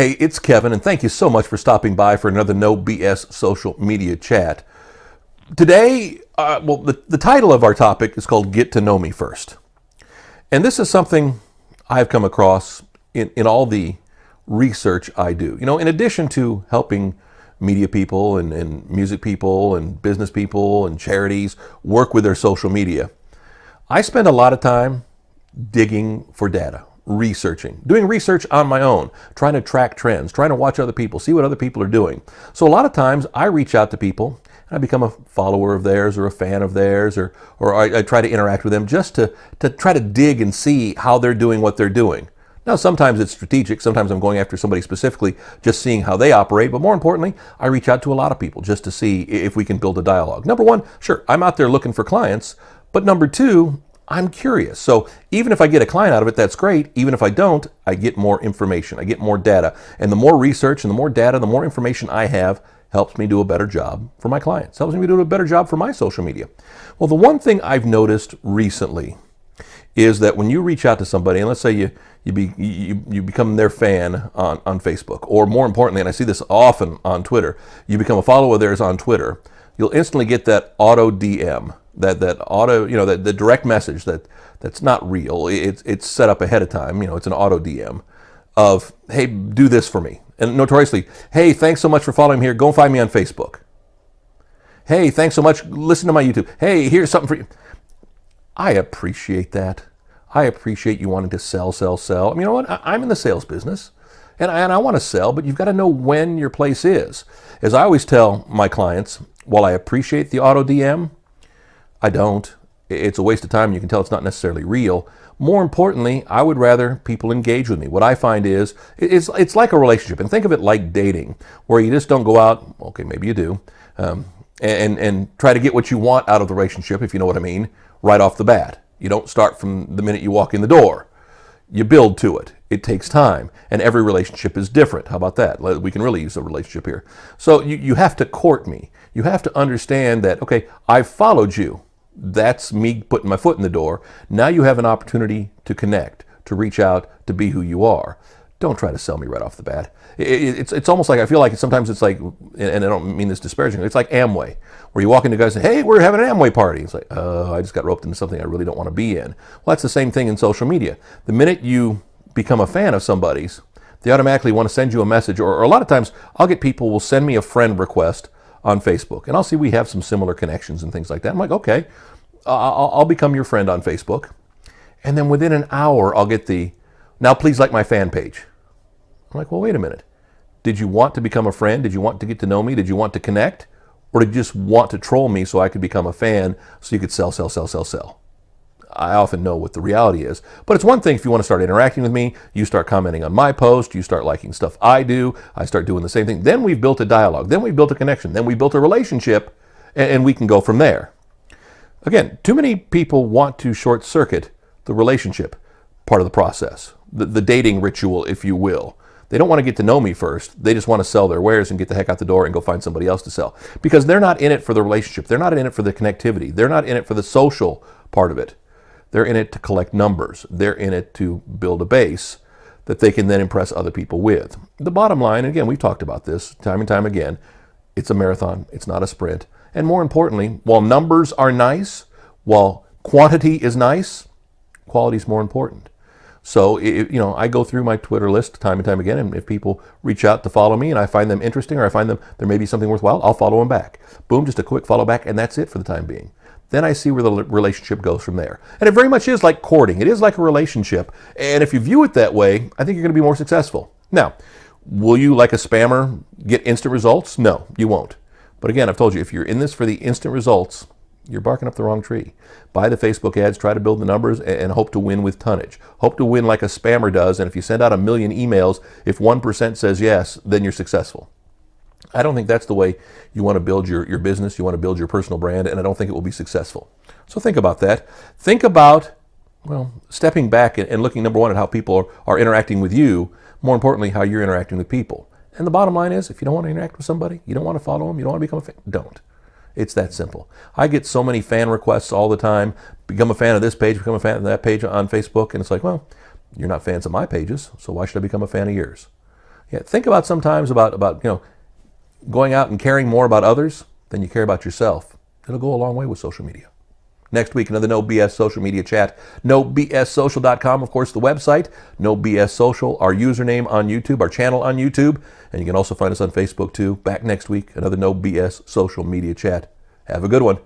Hey, it's Kevin, and thank you so much for stopping by for another No BS social media chat. Today, the title of our topic is called Get to Know Me First. And this is something I've come across in all the research I do. You know, in addition to helping media people and music people and business people and charities work with their social media, I spend a lot of time digging for data, researching, doing research on my own, trying to track trends, trying to watch other people, see what other people are doing. So a lot of times I reach out to people and I become a follower of theirs or a fan of theirs, or I try to interact with them just to try to dig and see how they're doing what they're doing. Now, sometimes it's strategic. Sometimes I'm going after somebody specifically, just seeing how they operate. But more importantly, I reach out to a lot of people just to see if we can build a dialogue. Number one, sure, I'm out there looking for clients. But number two, I'm curious. So even if I get a client out of it, that's great. Even if I don't, I get more information. I get more data. And the more research and the more data, the more information I have, helps me do a better job for my clients. Helps me do a better job for my social media. Well, the one thing I've noticed recently is that when you reach out to somebody, and let's say you become their fan on Facebook, or more importantly, and I see this often on Twitter, you become a follower of theirs on Twitter, you'll instantly get that auto DM. That auto, the direct message that's not real. It's set up ahead of time. It's an auto DM of, hey, do this for me. And notoriously, hey, thanks so much for following me here. Go find me on Facebook. Hey, thanks so much. Listen to my YouTube. Hey, here's something for you. I appreciate that. I appreciate you wanting to sell. I mean, you know what? I'm in the sales business, and I want to sell, but you've got to know when your place is. As I always tell my clients, while I appreciate the auto DM, I don't. It's a waste of time. You can tell it's not necessarily real. More importantly, I would rather people engage with me. What I find is, it's like a relationship. And think of it like dating, where you just don't go out, okay, maybe you do, and try to get what you want out of the relationship, if you know what I mean, right off the bat. You don't start from the minute you walk in the door. You build to it. It takes time. And every relationship is different. How about that? We can really use a relationship here. So you have to court me. You have to understand that, okay, I've followed you. That's me putting my foot in the door. Now you have an opportunity to connect, to reach out, to be who you are. Don't try to sell me right off the bat. It's almost like, I feel like sometimes it's like, and I don't mean this disparagingly, it's like Amway, where you walk into guys and say, hey, we're having an Amway party. It's like, I just got roped into something I really don't want to be in. Well, that's the same thing in social media. The minute you become a fan of somebody's, they automatically want to send you a message, or a lot of times I'll get people will send me a friend request on Facebook, and I'll see we have some similar connections and things like that. I'm like, okay, I'll become your friend on Facebook. And then within an hour, I'll get now please like my fan page. I'm like, well, wait a minute. Did you want to become a friend? Did you want to get to know me? Did you want to connect? Or did you just want to troll me so I could become a fan so you could sell? I often know what the reality is. But it's one thing if you want to start interacting with me, you start commenting on my post, you start liking stuff I do, I start doing the same thing. Then we've built a dialogue. Then we've built a connection. Then we built a relationship, and we can go from there. Again, too many people want to short circuit the relationship part of the process, the dating ritual, if you will. They don't want to get to know me first. They just want to sell their wares and get the heck out the door and go find somebody else to sell. Because they're not in it for the relationship. They're not in it for the connectivity. They're not in it for the social part of it. They're in it to collect numbers. They're in it to build a base that they can then impress other people with. The bottom line, and again, we've talked about this time and time again, it's a marathon. It's not a sprint. And more importantly, while numbers are nice, while quantity is nice, quality is more important. So, I go through my Twitter list time and time again, and if people reach out to follow me and I find them interesting, or I find them there may be something worthwhile, I'll follow them back. Boom, just a quick follow back, and that's it for the time being. Then I see where the relationship goes from there. And it very much is like courting. It is like a relationship. And if you view it that way, I think you're going to be more successful. Now, will you, like a spammer, get instant results? No, you won't. But again, I've told you, if you're in this for the instant results, you're barking up the wrong tree. Buy the Facebook ads, try to build the numbers, and hope to win with tonnage. Hope to win like a spammer does, and if you send out 1 million emails, if 1% says yes, then you're successful. I don't think that's the way you want to build your business, you want to build your personal brand, and I don't think it will be successful. So think about that. Think about, stepping back and looking, number one, at how people are interacting with you, more importantly, how you're interacting with people. And the bottom line is, if you don't want to interact with somebody, you don't want to follow them, you don't want to become a fan, don't. It's that simple. I get so many fan requests all the time. Become a fan of this page, become a fan of that page on Facebook. And it's like, well, you're not fans of my pages, so why should I become a fan of yours? Yeah, think about sometimes about going out and caring more about others than you care about yourself. It'll go a long way with social media. Next week, another No BS Social Media Chat. NoBSSocial.com, of course, the website. No BS Social, our username on YouTube, our channel on YouTube. And you can also find us on Facebook, too. Back next week, another No BS Social Media Chat. Have a good one.